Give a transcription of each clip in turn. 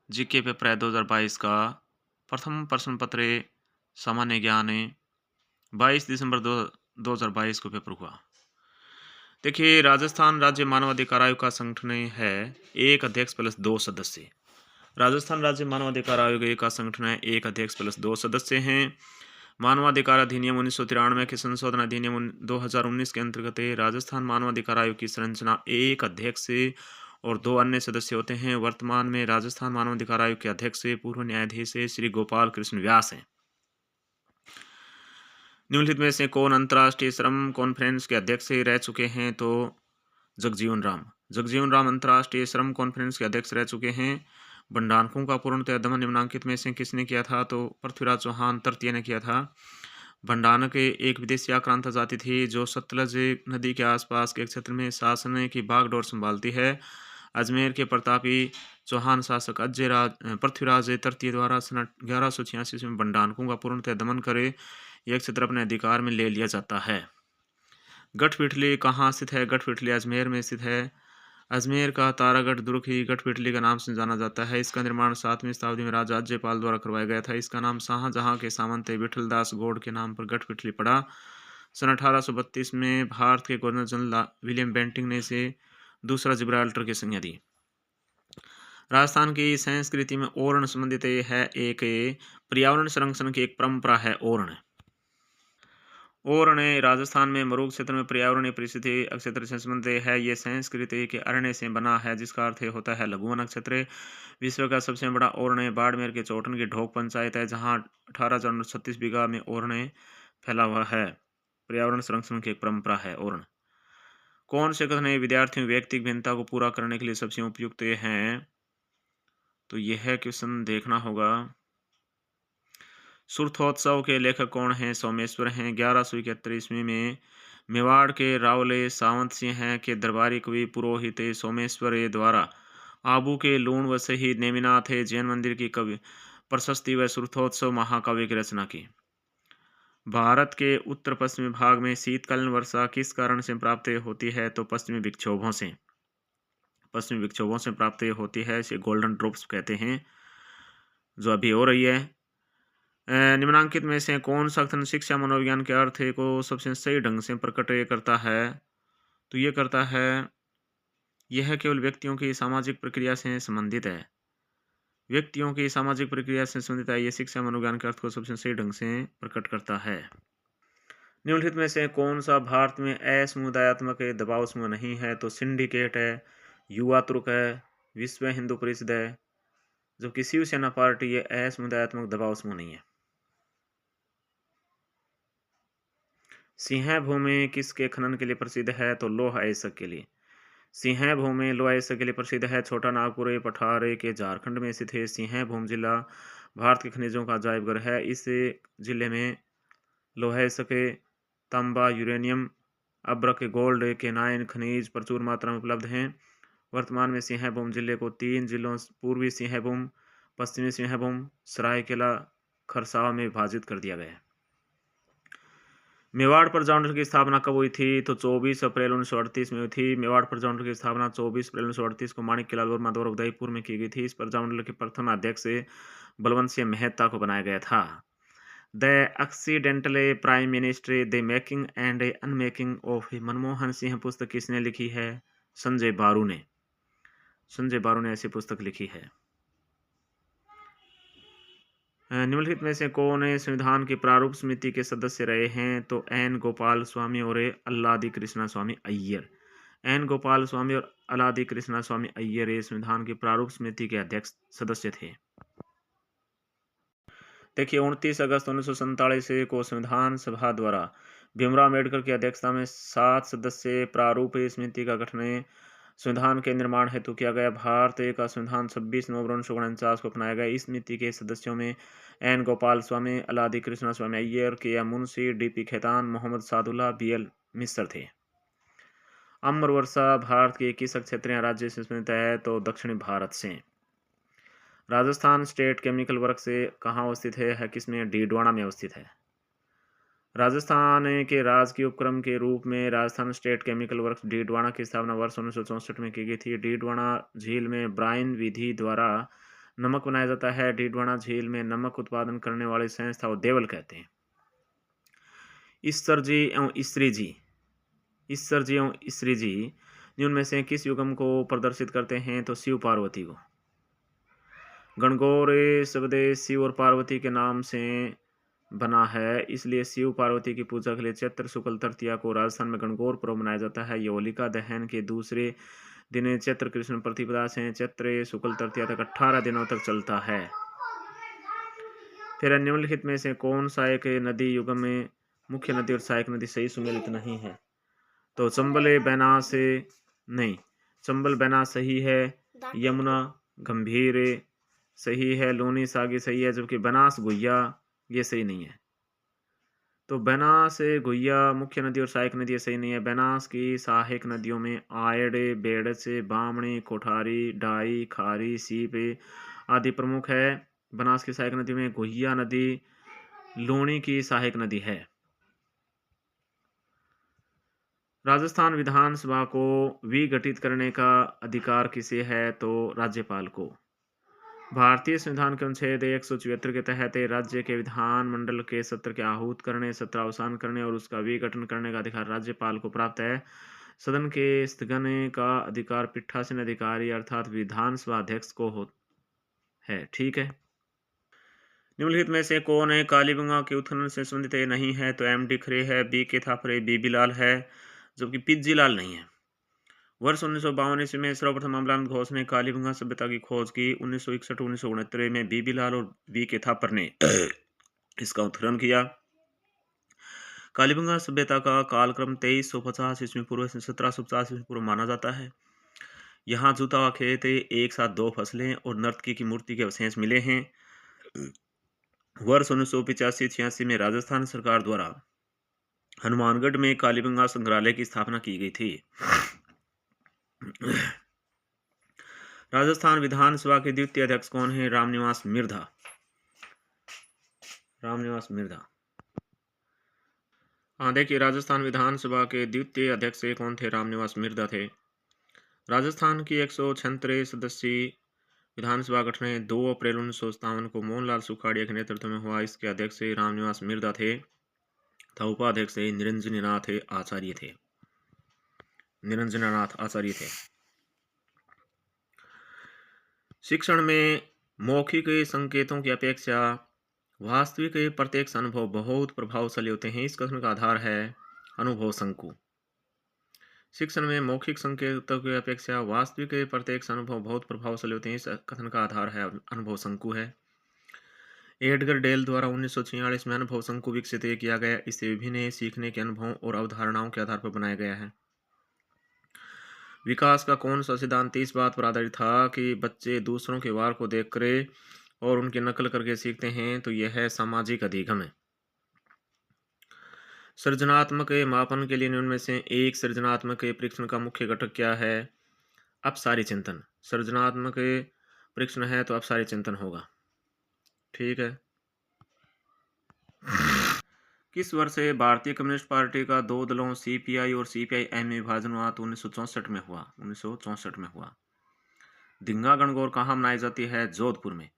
GK paper है 2022 का प्रथम प्रश्न पत्र सामान्य ज्ञान 22 दिसंबर 2022 को पेपर हुआ। देखिए, राजस्थान राज्य मानवाधिकार आयोग का संगठन है एक अध्यक्ष प्लस 2 सदस्य। राजस्थान राज्य मानवाधिकार आयोग का संगठन है एक अध्यक्ष प्लस 2 सदस्य हैं। मानवाधिकार अधिनियम 1993 के संशोधन अधिनियम 2019 के अंतर्गत राजस्थान मानवाधिकार आयोग की संरचना एक अध्यक्ष और 2 अन्य सदस्य होते हैं। वर्तमान में राजस्थान मानवाधिकार आयोग के अध्यक्ष पूर्व न्यायाधीश श्री गोपाल कृष्ण व्यास हैं। निम्नलिखित में से कौन अंतर्राष्ट्रीय श्रम कॉन्फ्रेंस के अध्यक्ष रह चुके हैं? तो जगजीवन राम। जगजीवन राम अंतर्राष्ट्रीय श्रम कॉन्फ्रेंस के अध्यक्ष रह चुके हैं। भंडारकों का पूर्णतः दमन निम्नांकित में से किसने किया था? तो पृथ्वीराज चौहान तृतीय ने किया था। भंडारक एक विदेशी आक्रांता जाति थी जो सतलज नदी के आसपास के क्षेत्र में शासन की बागडोर संभालती है। अजमेर के प्रतापी चौहान शासक पृथ्वीराज तृतीय द्वारा सन 1186 में भंडारकों का पूर्णतः दमन करे यह क्षेत्र अपने अधिकार में ले लिया जाता है। गठपिठली कहाँ स्थित है? गठपिठली अजमेर में स्थित है। अजमेर का तारागढ़ दुर्ग ही गठपिठली का नाम से जाना जाता है। इसका निर्माण 7वीं शताब्दी में राजा अजयपाल द्वारा करवाया गया था। इसका नाम शाहजहां के सामंत विठलदास गौड़ के नाम पर गठपिठली पड़ा। सन 1832 में भारत के गवर्नर जनरल विलियम बेंटिंग ने इसे दूसरा जिब्राल्टर की संज्ञा दी। राजस्थान की संस्कृति में ओरण संबंधित है एक पर्यावरण संरक्षण की एक परंपरा है ओरण। ओरण राजस्थान में मरूग क्षेत्र में पर्यावरणीय परिस्थिति क्षेत्र से संबंधित है। ये संस्कृति के अरण्य से बना है जिसका अर्थ होता है लघुवन क्षेत्र। विश्व का सबसे बड़ा ओरण बाड़मेर के चौटन की ढोक पंचायत है जहाँ 1836 बीघा में ओरण फैला हुआ है। पर्यावरण संरक्षण की एक परंपरा है ओरण। कौन से कथन विद्यार्थियों व्यक्तिगत भिन्नता को पूरा करने के लिए सबसे उपयुक्त हैं? तो यह क्वेश्चन देखना होगा। सुरथोत्सव के लेखक कौन हैं? सोमेश्वर हैं। 1171 ईस्वी में मेवाड़ के रावले सावंत सिंह के दरबारी कवि पुरोहित सोमेश्वर द्वारा आबू के लूण व सही नेमिनाथ जैन मंदिर की कवि प्रशस्ति व सुरथोत्सव महाकाव्य की रचना की। भारत के उत्तर पश्चिमी भाग में शीतकालीन वर्षा किस कारण से प्राप्त होती है? तो पश्चिमी विक्षोभों से। पश्चिमी विक्षोभों से प्राप्त होती है। इसे गोल्डन ड्रॉप्स कहते हैं जो अभी हो रही है। निम्नांकित में से कौन सा कथन शिक्षा मनोविज्ञान के अर्थ को सबसे सही ढंग से प्रकट करता है? तो ये करता है यह केवल व्यक्तियों की सामाजिक प्रक्रिया से संबंधित है। व्यक्तियों की सामाजिक प्रक्रिया से संबंधित है। ये शिक्षा मनोविज्ञान के अर्थ को सबसे सही ढंग से प्रकट करता है। निम्नलिखित में से कौन सा भारत में असमुदायात्मक दबाव समूह नहीं है? तो सिंडिकेट है, युवा तुर्क है, विश्व हिंदू परिषद है, जबकि शिवसेना पार्टी ये असमुदायात्मक दबाव समूह नहीं है। सिंहभूमि किसके खनन के लिए प्रसिद्ध है? तो लौह अयस्क के लिए। सिंहभूमि लौह अयस्क के लिए प्रसिद्ध है। छोटा नागपुर पठार के झारखंड में स्थित है। सिंहभूम जिला भारत के खनिजों का अजायब घर है। इस जिले में लौह अयस्क, तांबा, यूरेनियम, अब्रक, गोल्ड के नाइन खनिज प्रचुर मात्रा में उपलब्ध हैं। वर्तमान में सिंहभूम जिले को 3 जिलों पूर्वी सिंहभूम, पश्चिमी सिंहभूम, सरायकेला, खरसावा में विभाजित कर दिया गया है। मेवाड़ प्रजामंडल की स्थापना कब हुई थी? तो 24 अप्रैल 1938 में हुई थी। मेवाड़ प्रजामंडल की स्थापना 24 अप्रैल 1938 को माणिक्य लाल वर्मा द्वारा उदयपुर में की गई थी। इस प्रजामंडल के प्रथम अध्यक्ष बलवंत सिंह मेहता को बनाया गया था। The accidental prime minister the making and unmaking of Manmohan Singh पुस्तक किसने लिखी है? संजय बारू ने। संजय बारू ने ऐसी पुस्तक लिखी है। निम्नलिखित में से कौन संविधान की प्रारूप समिति के सदस्य रहे हैं? तो एन गोपाल स्वामी और अल्लादी कृष्णा स्वामी अय्यर। एन गोपाल स्वामी और अल्लादी कृष्णा स्वामी अय्यर संविधान की प्रारूप समिति के अध्यक्ष सदस्य थे। देखिए, 29 अगस्त 1947 को संविधान सभा द्वारा भीमराव अम्बेडकर की अध्यक्षता में 7 सदस्य प्रारूप समिति का गठन संविधान के निर्माण हेतु किया गया। भारत का संविधान 26 नवंबर 1949 को अपनाया गया। इस समिति के सदस्यों में N Gopal Swami, Alladi Krishna Swami Iyer, K M Munshi, D P. Khaitan, Mohammad Saadullah, B L. Misra थे। अम्र वर्षा भारत के किस क्षेत्रीय राज्य से संबंधित है? तो दक्षिणी भारत से। राजस्थान स्टेट केमिकल वर्क से कहाँ अवस्थित है? किसमें? डीडवाना में अवस्थित है। राजस्थान के राजकीय उपक्रम के रूप में Rajasthan state chemical works Didwana की स्थापना वर्ष 1964 में की गई थी। डीडवाना झील में ब्राइन विधि द्वारा नमक बनाया जाता है। डीडवाना झील में नमक उत्पादन करने वाली संस्था को देवल कहते हैं। ईसरजी एवं ईसरीजी ईसरजी एवं ईसरीजी निम्न में से किस युगम को प्रदर्शित करते हैं? तो शिव पार्वती को। गणगौर शब्द शिव और पार्वती के नाम से बना है, इसलिए शिव पार्वती की पूजा के लिए चैत्र शुक्ल तृतीया को राजस्थान में गणगौर पर्व मनाया जाता है। ये होलिका दहन के दूसरे दिन चैत्र कृष्ण प्रतिपदा से चैत्र शुक्ल तृतीया तक 18 दिनों तक चलता है। फिर निम्नलिखित में से कौन सा एक नदी युगम में मुख्य नदी और सहायक नदी सही सुमेलित नहीं है? तो चंबल बैनास नहीं, चंबल बैनास सही है, यमुना गंभीर सही है, लूनी सागी सही है, जबकि बनास गुहिया ये सही नहीं है। तो बनास गुहिया मुख्य नदी और सहायक नदी सही नहीं है। बनास की सहायक नदियों में आयड़, बेड़च, बामणी, कोठारी, डाई, खारी, सीप आदि प्रमुख है। बनास की सहायक नदी में गुहिया नदी लूणी की सहायक नदी है। राजस्थान विधानसभा को विघटित करने का अधिकार किसे है? तो राज्यपाल को। भारतीय संविधान के अनुच्छेद 174 के तहत राज्य के विधानमंडल के सत्र के आहूत करने, सत्र अवसान करने और उसका विघटन करने का अधिकार राज्यपाल को प्राप्त है। सदन के स्थगन का अधिकार पीठासीन अधिकारी अर्थात विधानसभा अध्यक्ष को है। ठीक है। निम्नलिखित में से कौन है कालीबंगा के उत्खनन से संबंधित नहीं है? तो एम डी खरे है, बी के थापरे, बी लाल है, जबकि पिज्जी लाल नहीं है। वर्ष 1952 ईस्वी में सर्वप्रथम अमलानंद घोष ने कालीबंगा सभ्यता की खोज की। 1961-1969 में बीबी लाल और बी के थापर ने इसका उत्खनन किया। कालीबंगा सभ्यता का कालक्रम 2350 ईस्वी पूर्व से 1750 ईस्वी पूर्व माना जाता है। यहाँ जूता का खेत, एक साथ 2 फसलें और नर्तकी की मूर्ति के अवशेष मिले हैं। वर्ष 1985-86 में राजस्थान सरकार द्वारा हनुमानगढ़ में कालीबंगा संग्रहालय की स्थापना की गई थी। राजस्थान विधानसभा के द्वितीय अध्यक्ष कौन है? रामनिवास मिर्धा। रामनिवास मिर्धा। हाँ देखिए, राजस्थान विधानसभा के द्वितीय अध्यक्ष कौन थे? रामनिवास मिर्धा थे। राजस्थान की 176 सदस्यीय विधानसभा गठन 2 अप्रैल 1957 को मोहनलाल सुखाड़िया के नेतृत्व में हुआ। इसके अध्यक्ष रामनिवास मिर्धा थे तथा उपाध्यक्ष निरंजननाथ आचार्य थे। निरंजननाथ आचार्य थे। शिक्षण में मौखिक संकेतों की अपेक्षा वास्तविक प्रत्यक्ष अनुभव बहुत प्रभावशाली होते हैं। इस कथन का आधार है अनुभव शंकु। शिक्षण में मौखिक संकेतों की अपेक्षा वास्तविक प्रत्यक्ष अनुभव बहुत प्रभावशाली होते हैं। इस कथन का आधार है अनुभव शंकु है। एडगर डेल द्वारा 1946 में अनुभव शंकु विकसित किया गया। इसे विभिन्न सीखने के अनुभवों और अवधारणाओं के आधार पर बनाया गया है। विकास का कौन सा सिद्धांत इस बात पर आधारित था कि बच्चे दूसरों के व्यवहार को देखकर और उनकी नकल करके सीखते हैं? तो यह है सामाजिक अधिगम है। सृजनात्मक मापन के लिए निम्न में से एक सृजनात्मक परीक्षण का मुख्य घटक क्या है? अपसारी चिंतन। सृजनात्मक परीक्षण है तो अपसारी चिंतन होगा। ठीक है। किस वर्ष से भारतीय कम्युनिस्ट पार्टी का 2 दलों सीपीआई और सीपीआई-एम में विभाजन हुआ? तो 1964 में हुआ। 1964 में हुआ। धिंगा गणगौर कहाँ मनाई जाती है? जोधपुर में।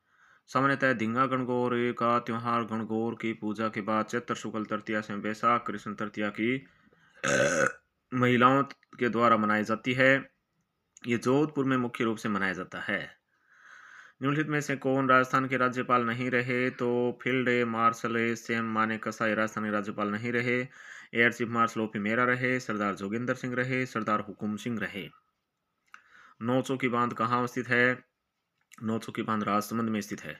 सामान्यतः धिंगा गणगौर का त्योहार गणगौर की पूजा के बाद चैत्र शुक्ल तृतीया से वैशाख कृष्ण तृतीया की महिलाओं के द्वारा मनाई जाती है। ये जोधपुर में मुख्य रूप से मनाया जाता है। निम्नलिखित में से कौन राजस्थान के राज्यपाल नहीं रहे? तो field marshal Sam Manekshaw Rajasthan के राज्यपाल नहीं रहे। Air chief marshal OP Mehra रहे। सरदार जोगिंदर सिंह रहे। सरदार हुकुम सिंह रहे। नौचों की बांध कहाँ स्थित है? नौचों की बांध राजसमंद में स्थित है।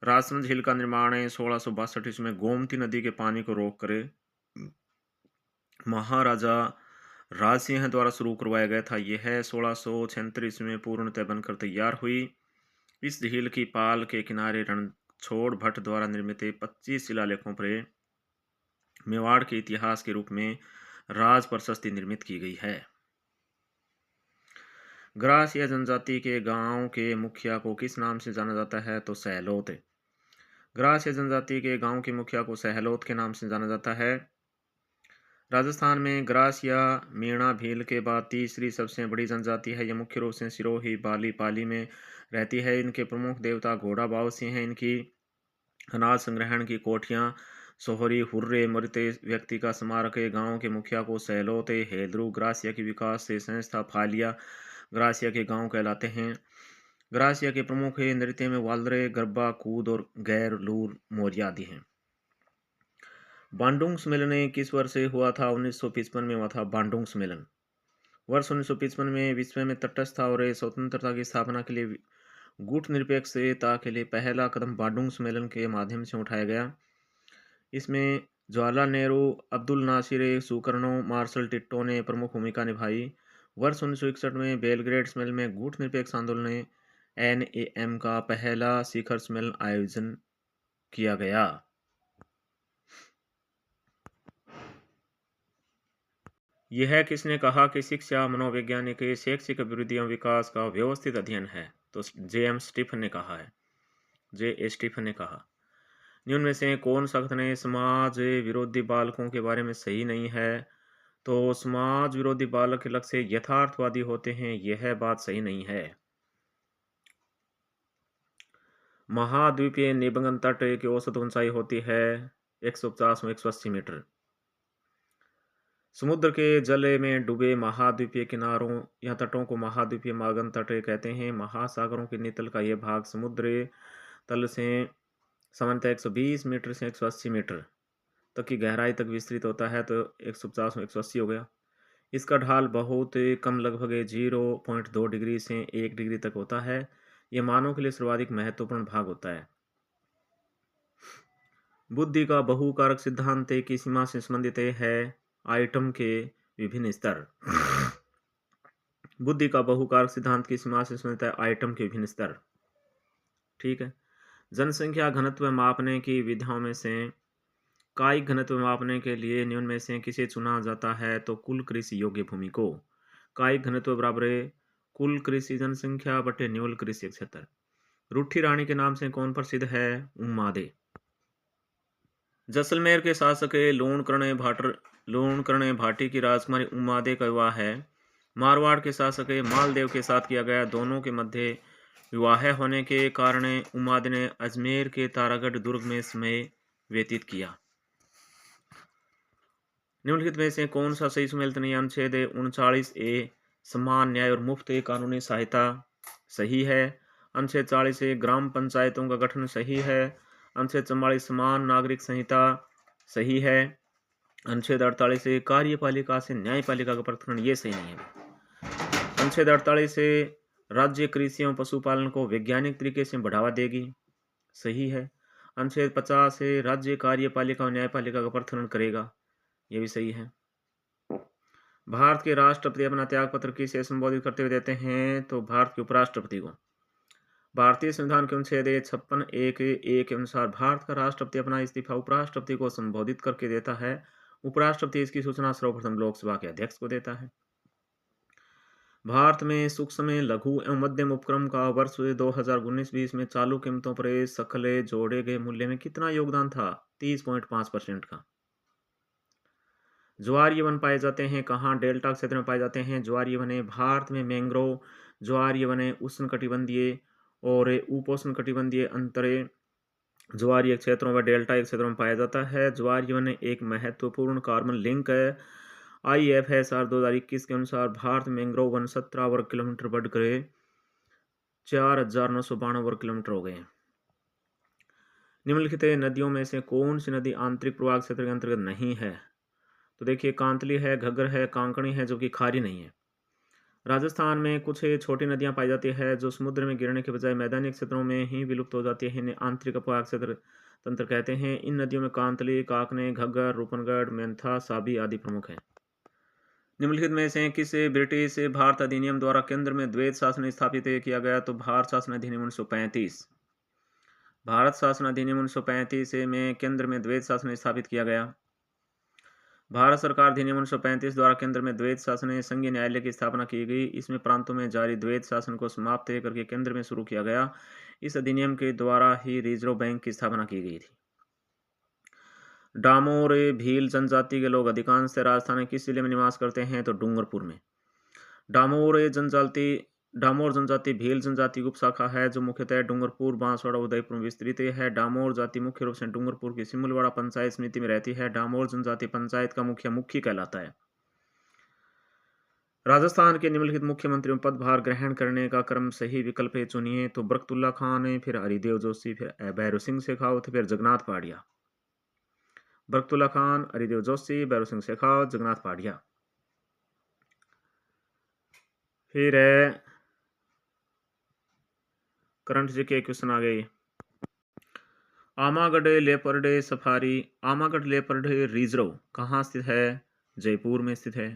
राजसमंद झील का निर्माण 1662 ईस्वी में गोमती नदी के पानी को रोककर महाराजा राजसिंह द्वारा शुरू करवाया गया था। यह 1636 ईस्वी में पूर्णतः बनकर तैयार हुई। इस झील की पाल के किनारे रणछोड़ भट्ट द्वारा निर्मित 25 शिलालेखों पर मेवाड़ के इतिहास के रूप में राज प्रशस्ति निर्मित की गई है। ग्रासिया जनजाति के गांव के मुखिया को किस नाम से जाना जाता है? तो सहलोत। ग्रासिया जनजाति के गांव के मुखिया को सहलोत के नाम से जाना जाता है। राजस्थान में ग्रासिया मीणा भील के बाद तीसरी सबसे बड़ी जनजाति है। यह मुख्य रूप से सिरोही, बाली, पाली में रहती है। इनके प्रमुख देवता घोड़ा बावसी हैं। इनकी अनाज संग्रहण की कोठियाँ, सोहरी, हुर्रे, मरते व्यक्ति का स्मारक है। गाँव के मुखिया को सहलोते, हेदरू, ग्रासिया की विकास से संस्था, फालिया, ग्रासिया के गांव कहलाते हैं। ग्रासिया के प्रमुख नृत्य में वालरे, गरबा, कूद और गैर, लूर, मोरिया आदि हैं। बांडुंग सम्मेलन किस वर्ष से हुआ था? 1955 में हुआ था बांडुंग सम्मेलन। वर्ष 1955 में विश्व में तटस्थ और स्वतंत्रता की स्थापना के लिए गुट निरपेक्षता के लिए पहला कदम बांडुंग सम्मेलन के माध्यम से उठाया गया। इसमें Jawaharlal Nehru, Abdul Nasser Sukarno, Marshal Tito ने प्रमुख भूमिका निभाई। वर्ष 1961 में बेलग्रेड सम्मेलन में गुट निरपेक्ष आंदोलन ने NAM का पहला शिखर सम्मेलन आयोजन किया गया। यह किसने कहा कि शिक्षा मनोवैज्ञानिक शैक्षिक अभिवृद्धि एवं विकास का व्यवस्थित अध्ययन है? तो JM स्टीफन ने कहा है। JA स्टीफन ने कहा। निम्न में से कौन सा कथन समाज विरोधी बालकों के बारे में सही नहीं है? तो समाज विरोधी बालक के लक्ष्य यथार्थवादी होते हैं, यह बात सही नहीं है। महाद्वीपीय निबंगन तट की औसत ऊंचाई होती है 150 180 मीटर। समुद्र के जल में डूबे महाद्वीपीय किनारों या तटों को महाद्वीपीय मागन तट कहते हैं। महासागरों के नितल का यह भाग समुद्र तल से सामान्यतः 120 मीटर से 180 मीटर तक की गहराई तक विस्तृत होता है। तो 150 में 180 हो गया। इसका ढाल बहुत कम, लगभग 0.2 डिग्री से 1 डिग्री तक होता है। यह मानव के लिए सर्वाधिक महत्वपूर्ण भाग होता है। बुद्धि का बहुकारक सिद्धांत की सीमा से संबंधित है आइटम के विभिन्न स्तर। बुद्धि का बहुकारक सिद्धांत की सीमा से संबंधित है आइटम के विभिन्न स्तर। ठीक है। जनसंख्या घनत्व मापने की विधियों में से कायिक घनत्व मापने के लिए निम्न में से किसे चुना जाता है? तो कुल कृषि योग्य भूमि को। कायिक घनत्व बराबर है कुल कृषि जनसंख्या बटे न्यूल कृषि क्षेत्र। रूठी रानी के नाम से कौन प्रसिद्ध है? उम्मादे। जैसलमेर के शासक लूणकर्ण भाटी की राजकुमारी उम्मादे का विवाह है मारवाड़ के शासक मालदेव के साथ किया गया। दोनों के मध्य विवाह होने के कारण उम्मादे ने अजमेर के तारागढ़ दुर्ग में समय व्यतीत किया। निम्नलिखित में से कौन सा सही सम्मिलित नहीं? अनुच्छेद 39A समान न्याय और मुफ्त कानूनी सहायता सही है। अनुच्छेद 40A ग्राम पंचायतों का गठन सही है। अनुच्छेद 44 समान नागरिक संहिता सही है। अनुच्छेद 48A कार्यपालिका से न्यायपालिका का पृथक्करण, ये सही नहीं है। अनुच्छेद 48A राज्य कृषि एवं पशुपालन को वैज्ञानिक तरीके से बढ़ावा देगी, सही है। अनुच्छेद 50A राज्य कार्यपालिका और न्यायपालिका का पृथक्करण करेगा, ये भी सही है। भारत के राष्ट्रपति अपना त्याग पत्र किसे संबोधित करते हुए देते हैं? तो भारत के उपराष्ट्रपति को। भारतीय संविधान के अनुच्छेद 56(1)(a) के अनुसार भारत का राष्ट्रपति अपना इस्तीफा उपराष्ट्रपति को संबोधित करके देता है। उपराष्ट्रपति इसकी सूचना सर्वप्रथम लोकसभा के अध्यक्ष को देता है। भारत में सूक्ष्म, लघु एवं मध्यम उपक्रम का वर्ष 2019-20 में चालू कीमतों पर सकल जोड़े गए मूल्य में कितना योगदान था? 30.5% का। ज्वारीय वन पाए जाते हैं कहाँ? डेल्टा क्षेत्र में पाए जाते हैं ज्वारीय वन। भारत में मैंग्रोव ज्वारीय वन उष्णकटिबंधीय और उपोष्णकटिबंधीय अंतरे ज्वारीय क्षेत्रों व डेल्टा क्षेत्रों में पाया जाता है। ज्वारीय वन एक महत्वपूर्ण कार्बन लिंक है। IFSR 2021 के अनुसार भारत में मैंग्रोव वन 17 वर्ग किलोमीटर बढ़कर 4992 वर्ग किलोमीटर हो गए। निम्नलिखित नदियों में से कौन सी नदी आंतरिक प्रवाह क्षेत्र के अंतर्गत नहीं है? तो देखिए, कांतली है, घग्गर है, कांकणी है, जो कि खारी नहीं है। राजस्थान में कुछ छोटी नदियां पाई जाती है जो समुद्र में गिरने के बजाय मैदानी क्षेत्रों में ही विलुप्त हो जाती है। इन्हें आंतरिक प्रवाह क्षेत्र तंत्र कहते हैं। इन नदियों में कांतली, काकने, घग्गर, रूपनगढ़, मेंथा, साबी आदि प्रमुख हैं। निम्नलिखित में से किस ब्रिटिश भारत अधिनियम द्वारा केंद्र में द्वैत शासन स्थापित किया गया? तो भारत शासन अधिनियम 1935। भारत शासन अधिनियम 1935 में केंद्र में द्वैत शासन स्थापित किया गया। भारत सरकार अधिनियम 1935 द्वारा केंद्र में द्वैत शासन संघीय न्यायालय की स्थापना की गई। इसमें प्रांतों में जारी द्वैत शासन को समाप्त करके केंद्र में शुरू किया गया। इस अधिनियम के द्वारा ही रिजर्व बैंक की स्थापना की गई थी। डामोर भील जनजाति के लोग अधिकांश राजस्थान में किस जिले में निवास करते हैं? तो डूंगरपुर में। डामोर जनजाति डामोर जनजाति भील जनजाति की उपशाखा है जो मुख्यतः डूंगरपुर, बांसवाड़ा, उदयपुर में विस्तृत है। डामोर जाति मुख्य रूप से डूंगरपुर की सिमुलवाड़ा पंचायत समिति में रहती है। डामोर जनजाति पंचायत का मुखिया मुखी कहलाता है। राजस्थान के निम्नलिखित मुख्यमंत्रियों पदभार ग्रहण करने का क्रम सही विकल्प है चुनिए। तो बरकतुल्ला खान है, फिर हरिदेव जोशी, फिर भैरव सिंह शेखावत, फिर जगन्नाथ पहाड़िया। बरकतुल्ला खान, हरिदेव जोशी, भैरव सिंह शेखावत, जगन्नाथ पहाड़िया। फिर है करंट जीके क्वेश्चन आ गए। Amagarh leopard safari, Amagarh leopard reserve कहाँ स्थित है? जयपुर में स्थित है।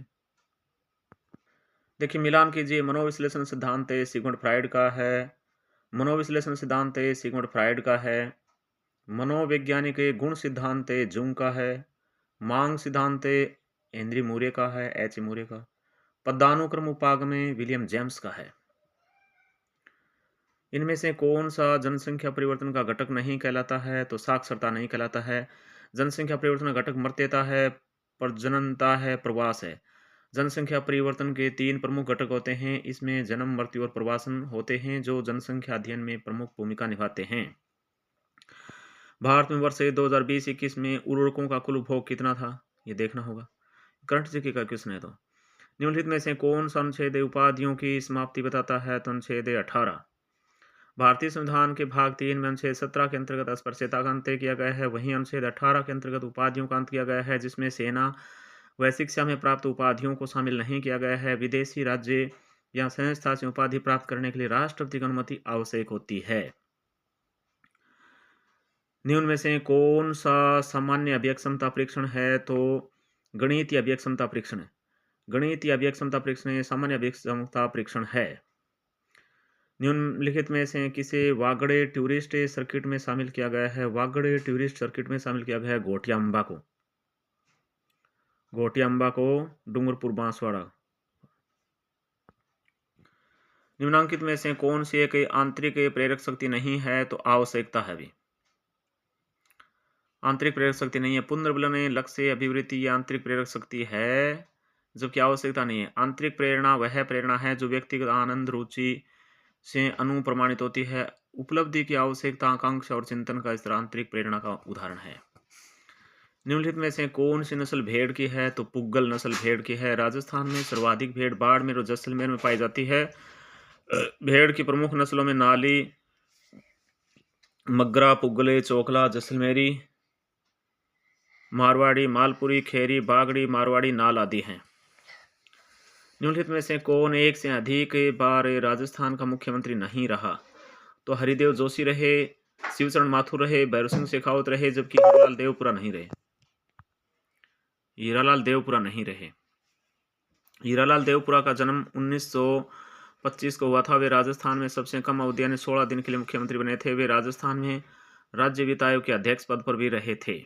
देखिए मिलान कीजिए, मनोविश्लेषण सिद्धांत सिगमंड फ्राइड का है। मनोविश्लेषण सिद्धांत सिगमंड फ्राइड का है। मनोवैज्ञानिक गुण सिद्धांत जुंग का है। मांग सिद्धांत हेनरी मूरे का है, एच मूरे का। पदानुक्रम उपागम विलियम जेम्स का है। इनमें से कौन सा जनसंख्या परिवर्तन का घटक नहीं कहलाता है? तो साक्षरता नहीं कहलाता है। जनसंख्या परिवर्तन का घटक मर्त्यता है, प्रजननता है, प्रवास है। जनसंख्या परिवर्तन के 3 प्रमुख घटक होते हैं। इसमें जन्म, मृत्यु और प्रवासन होते हैं जो जनसंख्या अध्ययन में प्रमुख भूमिका निभाते हैं। भारत में वर्ष 2020-21 में उर्वरकों का कुल उपभोग कितना था? ये देखना होगा। करंट जीके का क्वेश्चन है। तो निम्नलिखित में से कौन सा अनुच्छेद उपाधियों की समाप्ति बताता है? तो अनुच्छेद 18। भारतीय संविधान के भाग 3 में अनुच्छेद 17 के अंतर्गत अस्पृश्यता का अंत किया गया है। वहीं अनुच्छेद 18 के अंतर्गत उपाधियों का अंत किया गया है, जिसमें सेना व शिक्षा में प्राप्त उपाधियों को शामिल नहीं किया गया है। विदेशी राज्य या संस्था से उपाधि प्राप्त करने के लिए राष्ट्रपति की अनुमति आवश्यक होती है। निम्न में से कौन सा सामान्य अभिक्षमता परीक्षण है? तो गणितीय अभिक्षमता परीक्षण। गणितीय अभिक्षमता परीक्षण सामान्य अभिक्षमता परीक्षण है। निम्नलिखित में से किसे वागड़े टूरिस्ट सर्किट में शामिल किया गया है? वागड़े टूरिस्ट सर्किट में शामिल किया गया है घोटिया अम्बा को। घोटिया अम्बा को डूंगरपुर, बांसवाड़ा। निम्नांकित में से कौन सी एक आंतरिक प्रेरक शक्ति नहीं है? तो आवश्यकता है भी। आंतरिक प्रेरक शक्ति नहीं है। पुनर्बलन, लक्ष्य, अभिवृत्ति ये आंतरिक प्रेरक शक्ति है, जबकि आवश्यकता नहीं है। आंतरिक प्रेरणा वह प्रेरणा है जो व्यक्तिगत आनंद, रुचि से अनुप्रमाणित होती है। उपलब्धि की आवश्यकता, आकांक्षा और चिंतन का स्तर आंतरिक प्रेरणा का उदाहरण है। निम्नलिखित में से कौन सी नस्ल भेड़ की है? तो पुग्गल नस्ल भेड़ की है। राजस्थान में सर्वाधिक भेड़ बाड़मेर और जैसलमेर में पाई जाती है। भेड़ की प्रमुख नस्लों में नाली, मगरा, पुग्गले, चोकला, जैसलमेरी, मारवाड़ी, मालपुरी, खेरी, बागड़ी, मारवाड़ी, नाल आदि हैं। निम्नलिखित में से कौन एक से अधिक बार राजस्थान का मुख्यमंत्री नहीं रहा? तो हरिदेव जोशी रहे, शिवचरण माथुर रहे, भैरव सिंह शेखावत रहे, जबकि हीरालाल देवपुरा नहीं रहे। हीरालाल देवपुरा नहीं रहे। हीरालाल देवपुरा का जन्म 1925 को हुआ था। वे राजस्थान में सबसे कम अवधि यानी 16 दिन के लिए मुख्यमंत्री बने थे। वे राजस्थान में राज्य वित्त आयोग के अध्यक्ष पद पर भी रहे थे।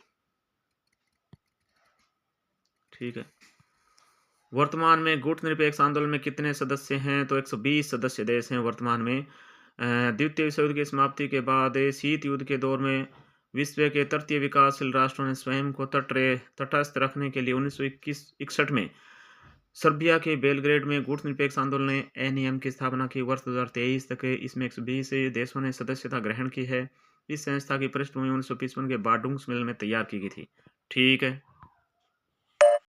ठीक है। वर्तमान में गुट निरपेक्ष आंदोलन में कितने सदस्य हैं? तो 120 सदस्य देश हैं वर्तमान में। द्वितीय विश्व युद्ध की समाप्ति के बाद शीत युद्ध के दौर में विश्व के तटीय विकासशील राष्ट्रों ने स्वयं को तटस्थ रखने के लिए 1961 में सर्बिया के बेलग्रेड में गुट निरपेक्ष आंदोलन ने एनईएम की स्थापना की। वर्ष 2023 तक इसमें 120 देशों ने सदस्यता ग्रहण की है। इस संस्था की पृष्ठभूमि 1955 के बाडुंग सम्मेलन में तैयार की गई थी। ठीक है।